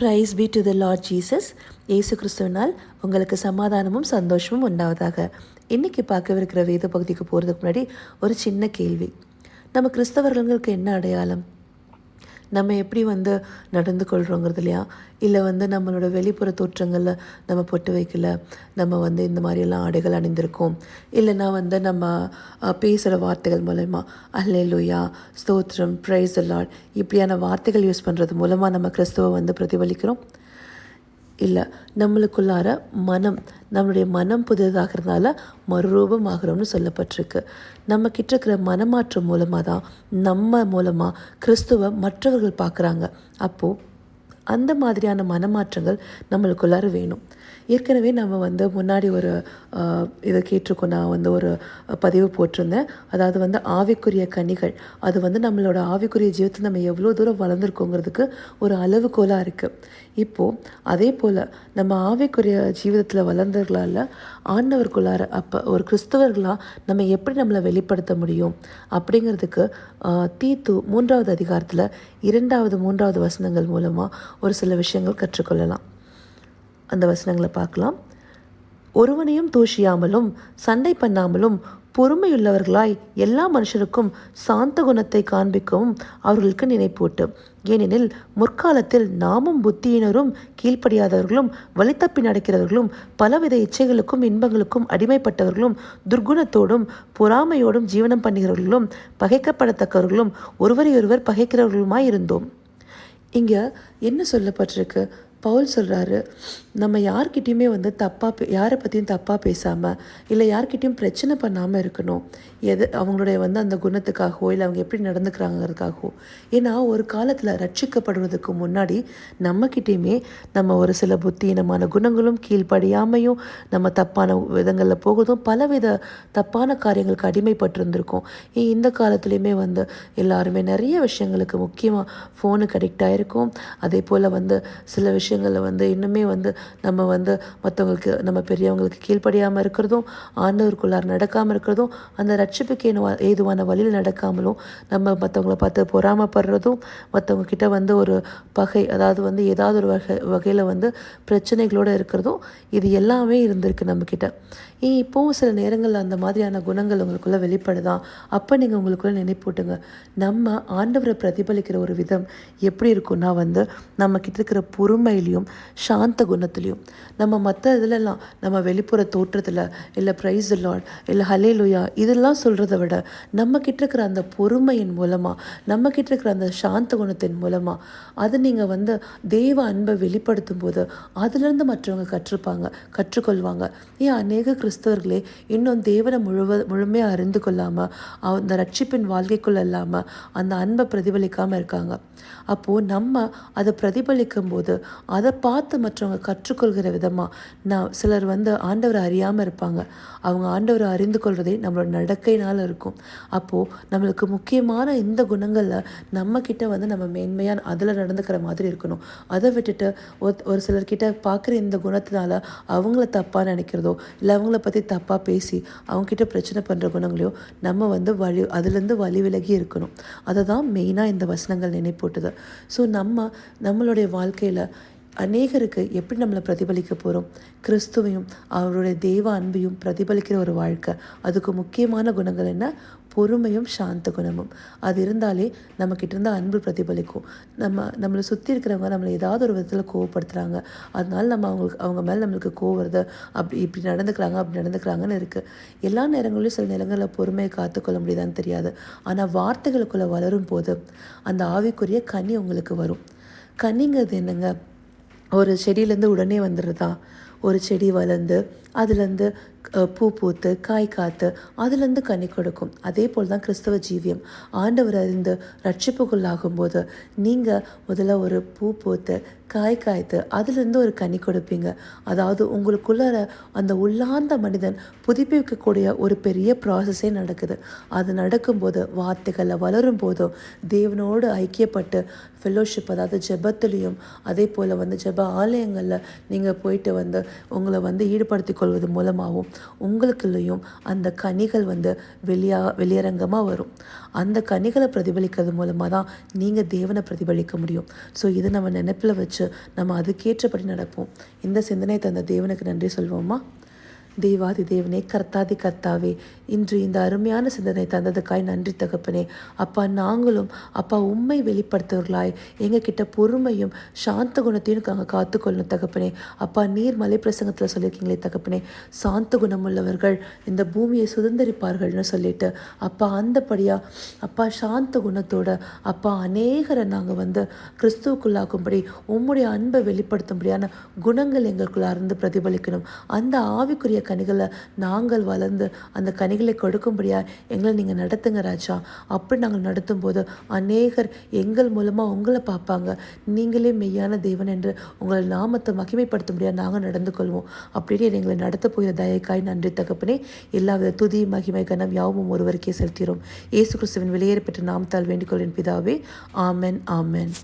Price B to the Lord Jesus. இயேசு கிறிஸ்துவினால் உங்களுக்கு சமாதானமும் சந்தோஷமும் உண்டாவதாக. இன்றைக்கி பார்க்கவிருக்கிற வேத பகுதிக்கு போகிறதுக்கு முன்னாடி ஒரு சின்ன கேள்வி. நம்ம கிறிஸ்தவர்களுக்கு என்ன அடையாளம்? நம்ம எப்படி நடந்து கொள்கிறோங்கிறது இல்லையா? இல்லை நம்மளோட வெளிப்புற தோற்றங்களில் நம்ம பொட்டு வைக்கல, நம்ம இந்த மாதிரியெல்லாம் ஆடைகள் அணிந்திருக்கோம், இல்லைன்னா நம்ம பேசுகிற வார்த்தைகள் மூலமா அல்லேலூயா, ஸ்தோத்திரம், பிரைஸ் தி லார்ட் இப்படியான வார்த்தைகள் யூஸ் பண்ணுறது மூலமாக நம்ம கிறிஸ்துவை பிரதிபலிக்கிறோம். இல்லை, நம்மளுக்குள்ளார நம்மளுடைய மனம் புதிதாகிறதுனால மறுரூபம் ஆகிறோம்னு சொல்லப்பட்டிருக்கு. நம்ம கிட்ட இருக்கிற மனமாற்றம் மூலமாக தான் நம்ம மூலமாக கிறிஸ்துவை மற்றவர்கள் பார்க்குறாங்க. அப்போது அந்த மாதிரியான மனமாற்றங்கள் நம்மளுக்குள்ளார வேணும். ஏற்கனவே நம்ம முன்னாடி ஒரு இதை கேட்டிருக்கோம். நான் ஒரு பதிவு போட்டிருந்தேன். அதாவது ஆவிக்குரிய கனிகள், அது நம்மளோட ஆவிக்குரிய ஜீவத்தை நம்ம எவ்வளோ தூரம் வளர்ந்துருக்கோங்கிறதுக்கு ஒரு அளவுகோலாக இருக்குது. இப்போது அதே போல் நம்ம ஆவிக்குரிய ஜீவிதத்தில் வளர்ந்தவர்களால் ஆண்டவருக்குள்ளார ஒரு கிறிஸ்தவர்களாக நம்ம எப்படி நம்மளை வெளிப்படுத்த முடியும் அப்படிங்கிறதுக்கு தீத்து 3வது அதிகாரத்தில் 2வது 3வது வசனங்கள் மூலமாக ஒரு சில விஷயங்கள் கற்றுக்கொள்ளலாம். அந்த வசனங்களை பார்க்கலாம். ஒருவனையும் தூஷியாமலும் சண்டை பண்ணாமலும் பொறுமையுள்ளவர்களாய் எல்லா மனுஷருக்கும் சாந்த குணத்தை காண்பிக்கவும் அவர்களுக்கு நினைப்பூட்டு. ஏனெனில் முற்காலத்தில் நாமும் புத்தியினரும் கீழ்ப்படியாதவர்களும் வழித்தப்பி நடக்கிறவர்களும் பலவித இச்சைகளுக்கும் இன்பங்களுக்கும் அடிமைப்பட்டவர்களும் துர்குணத்தோடும் பொறாமையோடும் ஜீவனம் பண்ணுகிறவர்களும் பகைக்கப்படத்தக்கவர்களும் ஒருவரையொருவர் பகைக்கிறவர்களுமாய் இருந்தோம். இங்கே என்ன சொல்லப்பட்டிருக்கு? பவுல் சொல்கிறாரு, நம்ம யார்கிட்டையுமே யாரை பற்றியும் தப்பாக பேசாமல், இல்லை யார்கிட்டையும் பிரச்சனை பண்ணாமல் இருக்கணும். அவங்களுடைய அந்த குணத்துக்காகவோ இல்லை அவங்க எப்படி நடந்துக்கிறாங்கிறதுக்காகவோ. ஏன்னா ஒரு காலத்தில் ரட்சிக்கப்படுவதற்கு முன்னாடி நம்மக்கிட்டேயுமே நம்ம ஒரு சில புத்தியினமான குணங்களும் கீழ்ப்படியாமையும் நம்ம தப்பான விதங்களில் போகிறதும் பலவித தப்பான காரியங்களுக்கு அடிமைப்பட்டிருந்திருக்கோம். இந்த காலத்துலேயுமே எல்லாருமே நிறைய விஷயங்களுக்கு முக்கியமாக ஃபோனுக்கு அடிக்ட் ஆகிருக்கோம். அதே போல் சில விஷயங்களில் இன்னுமே நம்ம மற்றவங்களுக்கு நம்ம பெரியவங்களுக்கு கீழ்ப்படியாமல் இருக்கிறதும், ஆண்டவருக்குள்ளார் நடக்காமல் இருக்கிறதும், அந்த ரட்சிப்புக்கு ஏதுவான வழியில் நடக்காமலும், நம்ம மற்றவங்கள பார்த்து பொறாமப்படுறதும், மற்றவங்க கிட்ட ஒரு பகை, அதாவது ஏதாவது ஒரு வகையில் பிரச்சனைகளோடு இருக்கிறதும், இது எல்லாமே இருந்திருக்கு நம்மக்கிட்ட. இப்போவும் சில நேரங்களில் அந்த மாதிரியான குணங்கள் உங்களுக்குள்ளே வெளிப்படுதான். அப்போ நீங்கள் உங்களுக்குள்ளே நினைப்பூட்டுங்க, நம்ம ஆண்டவரை பிரதிபலிக்கிற ஒரு விதம் எப்படி இருக்குன்னா நம்ம கிட்ட இருக்கிற பொறுமையிலையும் சாந்த குணத்துலையும். நம்ம மற்ற இதிலெல்லாம் நம்ம வெளிப்புற தோற்றத்தில் இல்லை பிரைஸ் தி லார்ட் இல்லை ஹல்லேலூயா இதெல்லாம் சொல்கிறத விட நம்ம கிட்ட இருக்கிற அந்த பொறுமையின் மூலமாக, நம்ம கிட்ட இருக்கிற அந்த சாந்த குணத்தின் மூலமாக அது நீங்கள் தெய்வ அன்பை வெளிப்படுத்தும் போது அதுலேருந்து மற்றவங்க கற்றுக்கொள்வாங்க. அநேக கிறிஸ்தவர்களே இன்னும் தேவனை முழுமையாக அறிந்து கொள்ளாமல், அந்த ரட்சிப்பின் வாழ்க்கைக்குள்ள இல்லாமல் அந்த அன்பை பிரதிபலிக்காமல் இருக்காங்க. அப்போது நம்ம அதை பிரதிபலிக்கும் போது அதை பார்த்து மற்றவங்க கற்றுக்கொள்கிற விதமாக சிலர் ஆண்டவரை அறியாமல் இருப்பாங்க. அவங்க ஆண்டவரை அறிந்து கொள்வதே நம்மளோட நடக்கையினால் இருக்கும். அப்போது நம்மளுக்கு முக்கியமான இந்த குணங்களில் நம்மக்கிட்ட நம்ம மேன்மையான அதில் நடந்துக்கிற மாதிரி இருக்கணும். அதை விட்டுட்டு ஒரு சிலர்கிட்ட பார்க்குற இந்த குணத்தினால அவங்கள தப்பாக நினைக்கிறதோ இல்லை அவங்கள பற்றி தப்பாக பேசி அவங்கக்கிட்ட பிரச்சனை பண்ணுற குணங்களையோ நம்ம அதுலேருந்து வழி விலகி இருக்கணும். அதை தான் மெயினாக இந்த வசனங்கள் நினைப்பூட்டுது. ஸோ நம்மளுடைய வாழ்க்கையில் அநேகருக்கு எப்படி நம்மளை பிரதிபலிக்க போகிறோம்? கிறிஸ்துவையும் அவருடைய தெய்வ அன்பையும் பிரதிபலிக்கிற ஒரு வாழ்க்கை. அதுக்கு முக்கியமான குணங்கள் என்ன? பொறுமையும் சாந்த குணமும். அது இருந்தாலே நம்மக்கிட்ட இருந்தால் அன்பு பிரதிபலிக்கும். நம்மளை சுற்றி இருக்கிறவங்க நம்மளை ஏதாவது ஒரு விதத்தில் கோவப்படுத்துகிறாங்க, அதனால நம்ம அவங்க மேலே நம்மளுக்கு கோவம் வருது, இப்படி நடந்துக்கிறாங்கன்னு இருக்குது. எல்லா நேரங்களிலும் சில நேரங்களில் பொறுமையை காத்துக்கொள்ள முடியுதான்னு தெரியாது. ஆனால் வார்த்தைகளுக்குள்ளே வளரும் போது அந்த ஆவிக்குரிய கனி உங்களுக்கு வரும். கனிங்கிறது என்னங்க? ஒரு செடியிலேருந்து உடனே வந்துடுறதா? ஒரு செடி வளர்ந்து அதுலேருந்து பூ பூத்து காய் காத்து அதுலேருந்து கனி கொடுக்கும். அதே போல் தான் கிறிஸ்தவ ஜீவியம். ஆண்டவர் அறிந்து ரட்சிப்புக்குள்ளாகும்போது நீங்கள் முதல்ல ஒரு பூ பூத்து காய் காய்த்து அதுலேருந்து ஒரு கனி கொடுப்பீங்க. அதாவது உங்களுக்குள்ளார அந்த உள்ளார்ந்த மனிதன் புதுப்பிக்கக்கூடிய ஒரு பெரிய ப்ராசஸே நடக்குது. அது நடக்கும்போது வார்த்தைகளில் வளரும் போதும் தேவனோடு ஐக்கியப்பட்டு ஃபெல்லோஷிப், அதாவது ஜெபத்துலேயும் அதே போல் ஜெப ஆலயங்களில் நீங்கள் போயிட்டு உங்களை ஈடுபடுத்தி கொள்வது மூலமாகவும் உங்களுக்குள்ளேயும் அந்த கனிகள் வெளியரங்கமாக வரும். அந்த கனிகளை பிரதிபலிக்கிறது மூலமாக தான் நீங்கள் தேவனை பிரதிபலிக்க முடியும். ஸோ இதை நம்ம நினைப்பில் வச்சு நம்ம அதுக்கேற்றபடி நடப்போம். இந்த சிந்தனை தந்த தேவனுக்கு நன்றி சொல்வோமா? தேவாதி தேவனே, கர்த்தாதி கர்த்தாவே, இன்று இந்த அருமையான சிந்தனை தந்ததுக்காய் நன்றி தகப்பனே. அப்பா, நாங்களும் அப்பா உண்மை வெளிப்படுத்துவர்களாய் எங்ககிட்ட பொறுமையும் சாந்த குணத்தையும் நாங்கள் காத்துக்கொள்ளணும் தகப்பனே. அப்பா, நீர் மலை பிரசங்கத்தில் சொல்லியிருக்கீங்களே தகப்பனே, சாந்த குணமுள்ளவர்கள் இந்த பூமியை சுதந்திரிப்பார்கள்னு சொல்லிட்டு அப்பா, அந்தபடியாக அப்பா சாந்த குணத்தோட அப்பா அநேகரை நாங்கள் கிறிஸ்துவுக்குள்ளாக்கும்படி உம்முடைய அன்பை வெளிப்படுத்தும்படியான குணங்கள் எங்களுக்குள்ளே இருந்து பிரதிபலிக்கணும். அந்த ஆவிக்குரிய கனிகளை நாங்கள் வளர்ந்து அந்த கனிகளை கொடுக்கும்படியா எங்களை நீங்கள் நடத்துங்க ராஜா. அப்படி நாங்கள் நடத்தும் போது அநேகர் எங்கள் மூலமாக உங்களை பார்ப்பாங்க. நீங்களே மெய்யான தேவன் என்று உங்களை நாமத்தை மகிமைப்படுத்தும்படியா நாங்கள் நடந்து கொள்வோம். அப்படின்னு எங்களை நடத்த போகிற தயக்காய் நன்றி தகப்பனே. எல்லாவித துதி மகிமை கனம் யாவும் ஒருவருக்கே செலுத்திறோம். இயேசு கிறிஸ்துவின் வெளியேறப்பட்ட நாமத்தால் வேண்டிக் கொள்வேன் பிதாவே. ஆமென், ஆமென்.